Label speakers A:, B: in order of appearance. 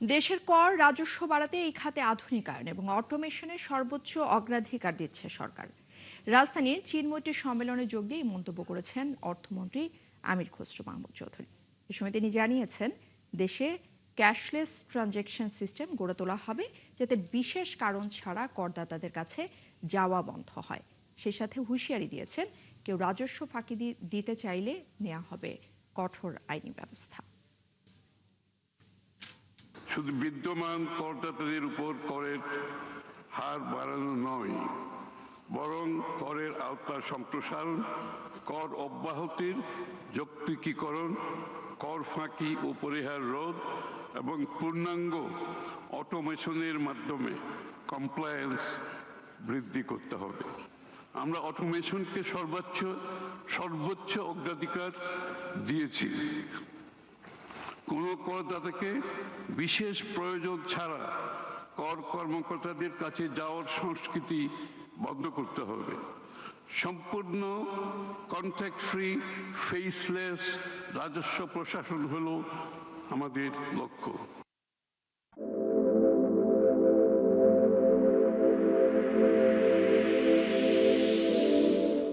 A: দেশের কর রাজস্ব বাড়াতে এই খাতে আধুনিকায়ন এবং অটোমেশনের সর্বোচ্চ অগ্রাধিকার দিচ্ছে সরকার। রাজধানীর চীনমৈত্রী সম্মেলনে যোগ দিয়ে এই মন্তব্য করেছেন অর্থমন্ত্রী আমির খসরু মাহমুদ চৌধুরী। এ সময় তিনি জানিয়েছেন, দেশে ক্যাশলেস ট্রানজ্যাকশন সিস্টেম গড়ে তোলা হবে, যাতে বিশেষ কারণ ছাড়া করদাতাদের কাছে যাওয়া বন্ধ হয়। সেই সাথে হুঁশিয়ারি দিয়েছেন, কেউ রাজস্ব ফাঁকি দিতে চাইলে নেওয়া হবে কঠোর আইনি ব্যবস্থা।
B: শুধু বিদ্যমান করদাতাদের উপর করের হার বাড়ানো নয়, বরং করের আওতা সম্প্রসারণ, কর অব্যাহতির যৌক্তিকীকরণ, কর ফাঁকি ও পরিহার রোধ এবং পূর্ণাঙ্গ অটোমেশনের মাধ্যমে কমপ্লায়েন্স বৃদ্ধি করতে হবে। আমরা অটোমেশনকে সর্বোচ্চ অগ্রাধিকার দিয়েছি। কোনো করদাতাকে বিশেষ প্রয়োজন ছাড়া কর্মকর্তাদের কাছে যাওয়ার সংস্কৃতি বন্ধ করতে হবে। সম্পূর্ণ কন্ট্যাক্ট ফ্রি, ফেসলেস রাজস্ব প্রশাসন হলো আমাদের লক্ষ্য।